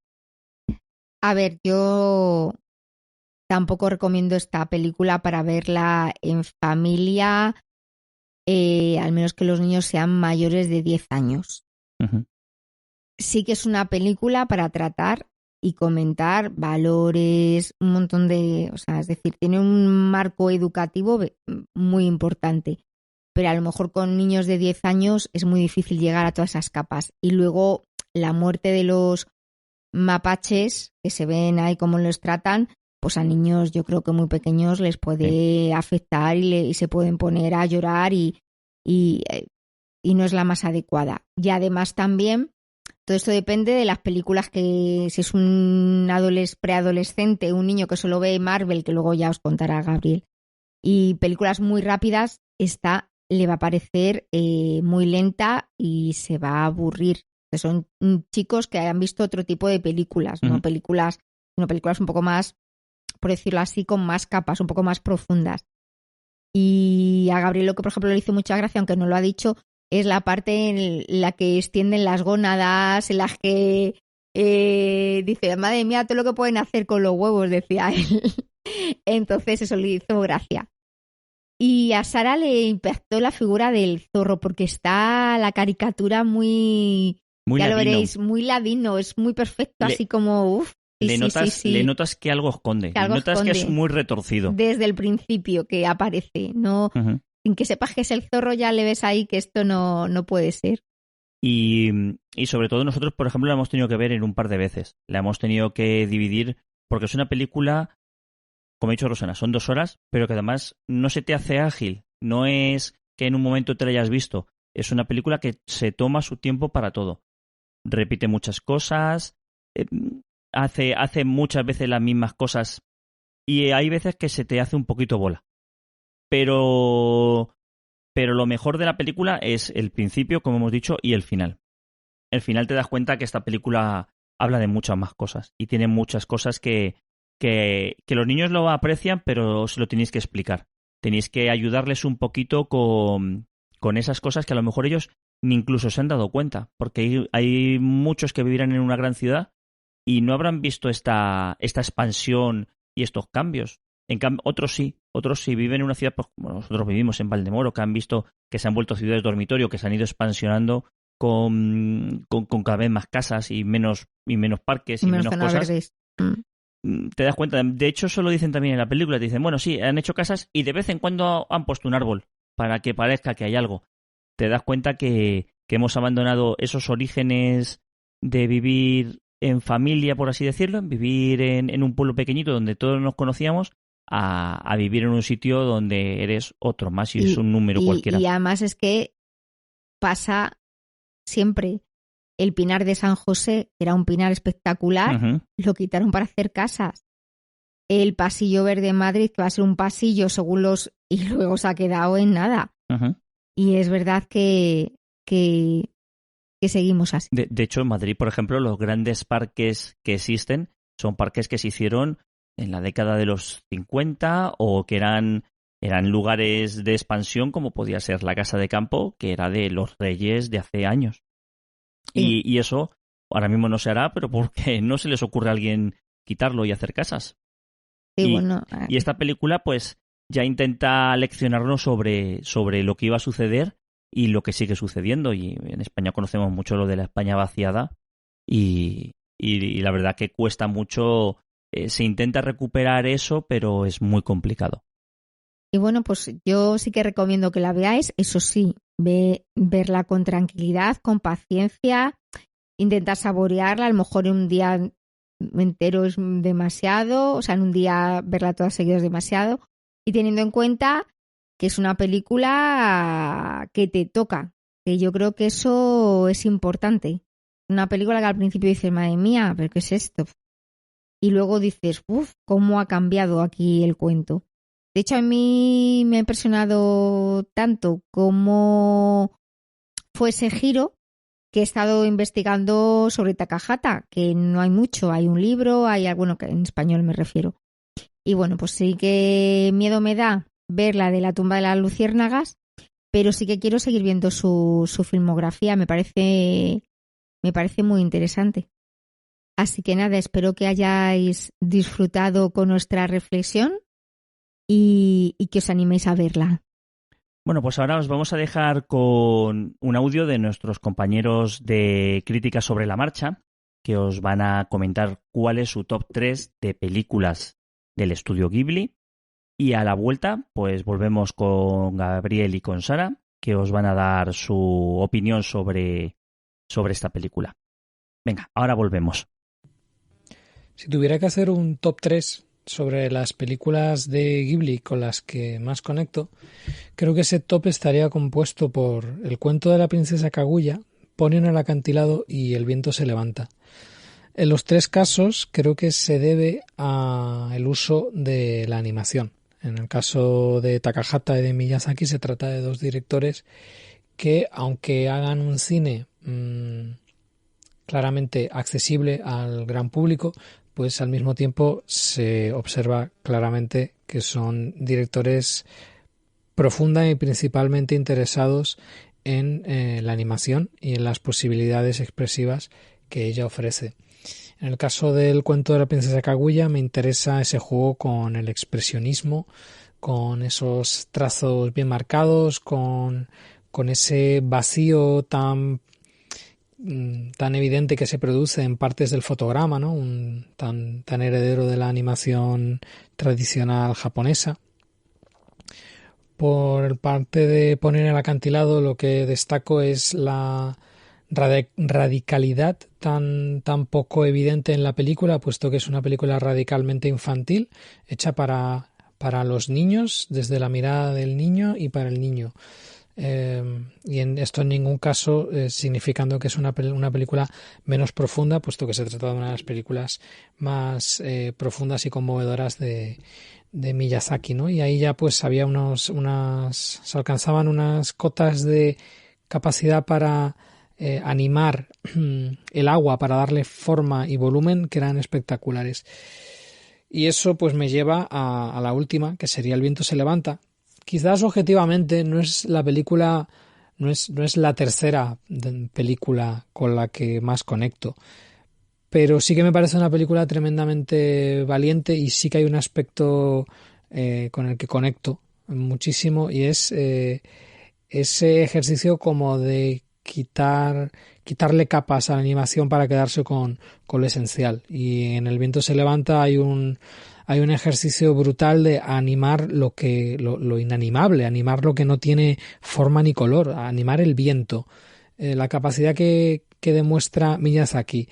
A ver, yo tampoco recomiendo esta película para verla en familia, al menos que los niños sean mayores de 10 años. Uh-huh. Sí que es una película para tratar y comentar valores, un montón de... O sea, es decir, tiene un marco educativo muy importante. Pero a lo mejor con niños de 10 años es muy difícil llegar a todas esas capas. Y luego la muerte de los mapaches, que se ven ahí cómo los tratan, pues a niños yo creo que muy pequeños les puede afectar y se pueden poner a llorar y no es la más adecuada. Y además también, todo esto depende de las películas que, si es un preadolescente, un niño que solo ve Marvel, que luego ya os contará Gabriel, y películas muy rápidas, esta le va a parecer muy lenta y se va a aburrir. Son chicos que han visto otro tipo de películas, ¿no? Películas un poco más, por decirlo así, con más capas, un poco más profundas. Y a Gabriel lo que, por ejemplo, le hizo mucha gracia, aunque no lo ha dicho, es la parte en la que extienden las gónadas, en las que dice, madre mía, todo lo que pueden hacer con los huevos, decía él. Entonces eso le hizo gracia. Y a Sara le impactó la figura del zorro, porque está la caricatura muy ya ladino. Lo veréis, muy ladino, es muy perfecto, así como uff. Le notas que algo esconde, notas que es muy retorcido. Desde el principio que aparece, ¿no? Uh-huh. sin que sepas que es el zorro ya le ves ahí que esto no puede ser. Y sobre todo nosotros, por ejemplo, la hemos tenido que ver en un par de veces. La hemos tenido que dividir porque es una película, como ha dicho Rosana, son 2 horas, pero que además no se te hace ágil. No es que en un momento te la hayas visto. Es una película que se toma su tiempo para todo. Repite muchas cosas, hace muchas veces las mismas cosas y hay veces que se te hace un poquito bola. Pero lo mejor de la película es el principio, como hemos dicho, y el final. El final te das cuenta que esta película habla de muchas más cosas y tiene muchas cosas que los niños lo aprecian, pero se lo tenéis que explicar. Tenéis que ayudarles un poquito con esas cosas que a lo mejor ellos ni incluso se han dado cuenta, porque hay muchos que vivirán en una gran ciudad y no habrán visto esta expansión y estos cambios. En cambio, otros sí viven en una ciudad, pues, como nosotros vivimos en Valdemoro, que han visto que se han vuelto ciudades dormitorio, que se han ido expansionando con cada vez más casas y menos parques y menos cosas. Te das cuenta, de hecho eso lo dicen también en la película, te dicen, bueno, sí, han hecho casas y de vez en cuando han puesto un árbol para que parezca que hay algo. Te das cuenta que hemos abandonado esos orígenes de vivir en familia, por así decirlo, en vivir en un pueblo pequeñito donde todos nos conocíamos, a vivir en un sitio donde eres otro más y es un número cualquiera. Y además es que pasa siempre. El Pinar de San José, que era un pinar espectacular, lo quitaron para hacer casas. El Pasillo Verde de Madrid, que va a ser un pasillo según y luego se ha quedado en nada. Y es verdad que seguimos así. De hecho, en Madrid, por ejemplo, los grandes parques que existen son parques que se hicieron en la década de los 50 o que eran lugares de expansión, como podía ser la Casa de Campo, que era de los reyes de hace años. Sí. Y eso ahora mismo no se hará, pero porque no se les ocurre a alguien quitarlo y hacer casas. Sí, y esta película pues ya intenta leccionarnos sobre lo que iba a suceder y lo que sigue sucediendo. Y en España conocemos mucho lo de la España vaciada y la verdad que cuesta mucho. Se intenta recuperar eso, pero es muy complicado. Y bueno, pues yo sí que recomiendo que la veáis. Eso sí, verla con tranquilidad, con paciencia, intentar saborearla. A lo mejor en un día entero es demasiado, o sea, en un día verla toda seguida es demasiado. Y teniendo en cuenta que es una película que te toca, que yo creo que eso es importante. Una película que al principio dices, madre mía, ¿pero qué es esto? Y luego dices, ¿cómo ha cambiado aquí el cuento? De hecho, a mí me ha impresionado tanto cómo fue ese giro que he estado investigando sobre Takahata, que no hay mucho, hay un libro, hay algo, que en español me refiero. Y bueno, pues sí que miedo me da ver la de La tumba de las luciérnagas, pero sí que quiero seguir viendo su filmografía, me parece muy interesante. Así que nada, espero que hayáis disfrutado con nuestra reflexión y que os animéis a verla. Bueno, pues ahora os vamos a dejar con un audio de nuestros compañeros de Crítica sobre la Marcha, que os van a comentar cuál es su top 3 de películas del estudio Ghibli. Y a la vuelta, pues volvemos con Gabriel y con Sara, que os van a dar su opinión sobre esta película. Venga, ahora volvemos. Si tuviera que hacer un top 3 sobre las películas de Ghibli con las que más conecto, creo que ese top estaría compuesto por El cuento de la princesa Kaguya, Ponyo en el acantilado y El viento se levanta. En los 3 casos creo que se debe al uso de la animación. En el caso de Takahata y de Miyazaki se trata de 2 directores que, aunque hagan un cine claramente accesible al gran público, pues al mismo tiempo se observa claramente que son directores profunda y principalmente interesados en la animación y en las posibilidades expresivas que ella ofrece. En el caso del cuento de la princesa Kaguya me interesa ese juego con el expresionismo, con esos trazos bien marcados, con ese vacío tan evidente que se produce en partes del fotograma, ¿no? Tan heredero de la animación tradicional japonesa. Por parte de Poner el acantilado, lo que destaco es la radicalidad tan poco evidente en la película, puesto que es una película radicalmente infantil, hecha para los niños, desde la mirada del niño y para el niño. Y esto en ningún caso significando que es una película menos profunda, puesto que se trata de una de las películas más profundas y conmovedoras de Miyazaki, ¿no? Y ahí ya pues había se alcanzaban unas cotas de capacidad para animar el agua, para darle forma y volumen, que eran espectaculares. Y eso pues me lleva a la última, que sería El viento se levanta. Quizás objetivamente no es la película, no es la tercera película con la que más conecto, pero sí que me parece una película tremendamente valiente y sí que hay un aspecto con el que conecto muchísimo, y es ese ejercicio como de quitarle capas a la animación para quedarse con lo esencial. Y en El viento se levanta hay un ejercicio brutal de animar lo inanimable, animar lo que no tiene forma ni color, animar el viento. La capacidad que demuestra Miyazaki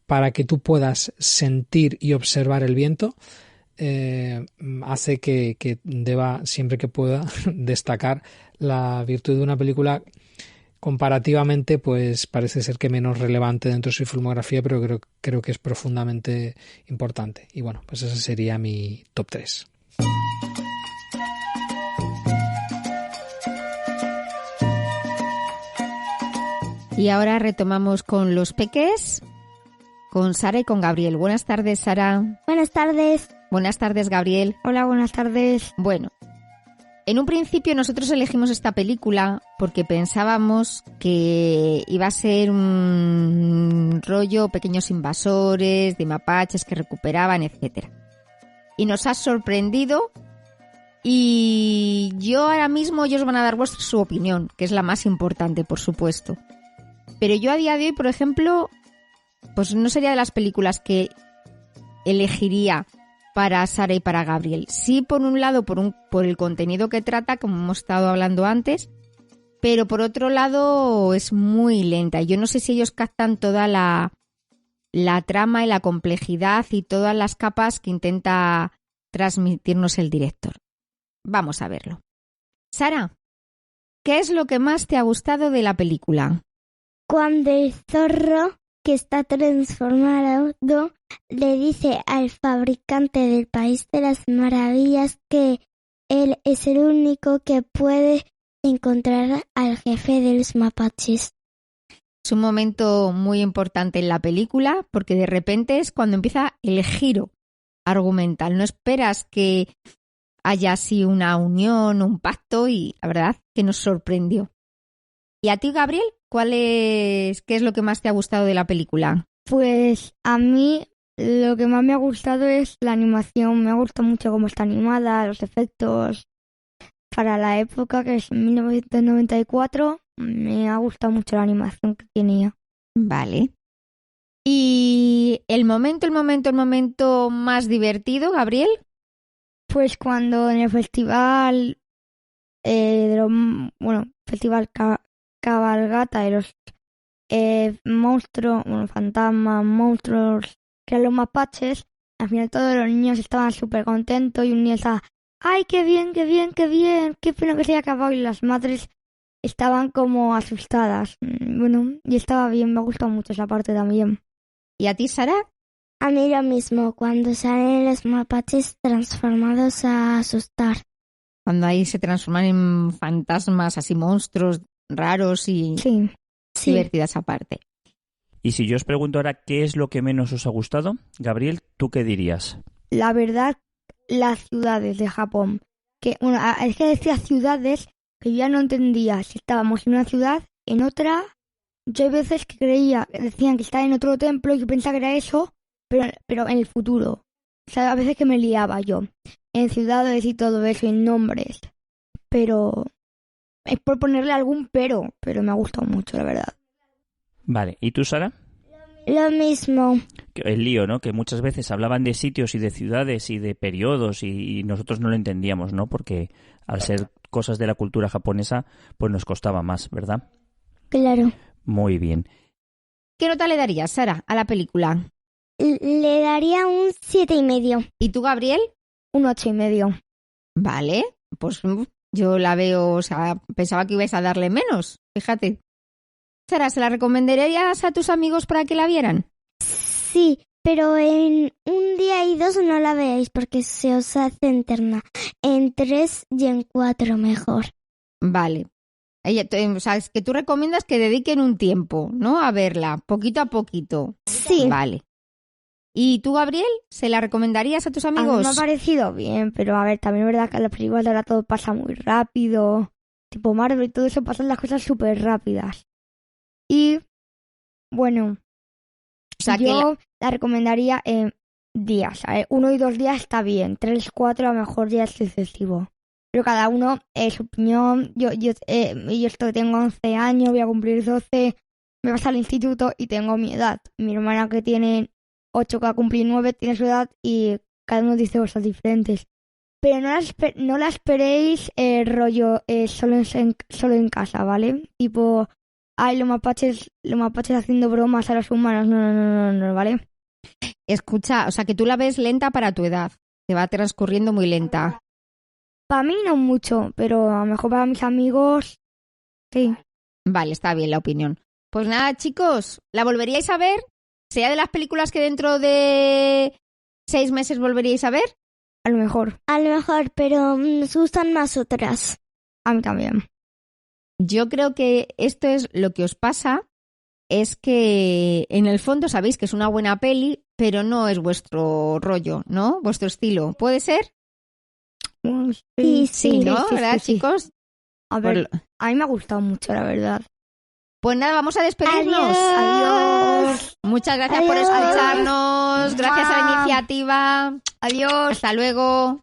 para que tú puedas sentir y observar el viento hace que deba, siempre que pueda, destacar la virtud de una película comparativamente, pues parece ser que menos relevante dentro de su filmografía, pero creo que es profundamente importante. Y bueno, pues ese sería mi top 3. Y ahora retomamos con los peques, con Sara y con Gabriel. Buenas tardes, Sara. Buenas tardes. Buenas tardes, Gabriel. Hola, buenas tardes. Bueno, en un principio nosotros elegimos esta película porque pensábamos que iba a ser un rollo pequeños invasores, de mapaches que recuperaban, etcétera. Y nos ha sorprendido, y yo ahora mismo ellos van a dar su opinión, que es la más importante, por supuesto. Pero yo a día de hoy, por ejemplo, pues no sería de las películas que elegiría para Sara y para Gabriel. Sí, por un lado, por el contenido que trata, como hemos estado hablando antes, pero por otro lado es muy lenta. Yo no sé si ellos captan toda la trama y la complejidad y todas las capas que intenta transmitirnos el director. Vamos a verlo. Sara, ¿qué es lo que más te ha gustado de la película? Cuando el zorro, que está transformado, le dice al fabricante del País de las Maravillas que él es el único que puede encontrar al jefe de los mapaches. Es un momento muy importante en la película porque de repente es cuando empieza el giro argumental. No esperas que haya así una unión, un pacto, y la verdad que nos sorprendió. ¿Y a ti, Gabriel? ¿Qué es lo que más te ha gustado de la película? Pues a mí lo que más me ha gustado es la animación. Me ha gustado mucho cómo está animada, los efectos. Para la época, que es 1994, me ha gustado mucho la animación que tenía. Vale. ¿Y el momento más divertido, Gabriel? Pues cuando en el festival, festival cabalgata de los monstruos, fantasmas, monstruos, que eran los mapaches, al final todos los niños estaban súper contentos y un niño estaba, ¡ay, qué bien, qué bien, qué bien! ¡Qué pena que se haya acabado! Y las madres estaban como asustadas. Bueno, y estaba bien, me ha gustado mucho esa parte también. ¿Y a ti, Sara? A mí lo mismo, cuando salen los mapaches transformados a asustar. Cuando ahí se transforman en fantasmas, así monstruos raros y sí. Divertidas aparte. Y si yo os pregunto ahora qué es lo que menos os ha gustado, Gabriel, ¿tú qué dirías? La verdad, las ciudades de Japón. Es que decía ciudades que yo ya no entendía si estábamos en una ciudad, en otra. Yo hay veces que decían que estaba en otro templo y yo pensaba que era eso, pero en el futuro. O sea, a veces que me liaba yo. En ciudades y todo eso, en nombres. Pero es por ponerle algún pero me ha gustado mucho, la verdad. Vale, ¿y tú, Sara? Lo mismo. El lío, ¿no? Que muchas veces hablaban de sitios y de ciudades y de periodos y nosotros no lo entendíamos, ¿no? Porque al ser cosas de la cultura japonesa, pues nos costaba más, ¿verdad? Claro. Muy bien. ¿Qué nota le darías, Sara, a la película? Le daría un 7,5. ¿Y tú, Gabriel? Un 8,5. Vale, pues yo la veo, o sea, pensaba que ibais a darle menos, fíjate. Sara, ¿se la recomendarías a tus amigos para que la vieran? Sí, pero en un día y 2 no la veáis porque se os hace eterna. En 3 y en 4 mejor. Vale. O sea, es que tú recomiendas que dediquen un tiempo, ¿no? A verla, poquito a poquito. Sí. Vale. ¿Y tú, Gabriel, se la recomendarías a tus A mí amigos? me ha parecido bien, pero a ver, también es verdad que en las películas de ahora todo pasa muy rápido. Tipo Marvel y todo eso, pasan las cosas súper rápidas. Y, bueno, O sea, que yo la recomendaría en días. 1 y 2 días está bien, 3, 4 a lo mejor ya es excesivo. Pero cada uno, su opinión. Yo tengo 11 años, voy a cumplir 12, me vas al instituto y tengo mi edad. Mi hermana que tiene 8 que va a cumplir 9 tiene su edad y cada uno dice cosas diferentes. Pero no la esperéis rollo solo en casa, ¿vale? Tipo, ay, los mapaches haciendo bromas a los humanos. No, ¿vale? escucha, o sea, que tú la ves lenta para tu edad. Te va transcurriendo muy lenta. Para mí no mucho, pero a lo mejor para mis amigos, sí. Vale, está bien la opinión. Pues nada, chicos, ¿la volveríais a ver? ¿Sea de las películas que dentro de 6 meses volveríais a ver? A lo mejor. A lo mejor, pero nos gustan más otras. A mí también. Yo creo que esto es lo que os pasa, es que en el fondo sabéis que es una buena peli, pero no es vuestro rollo, ¿no? Vuestro estilo. ¿Puede ser? Sí, ¿no? ¿Verdad, sí. chicos? A ver, a mí me ha gustado mucho, la verdad. Pues nada, vamos a despedirnos. Adiós. Muchas gracias por Adiós. escucharnos. Gracias a la Mua. iniciativa. Adiós. Hasta luego.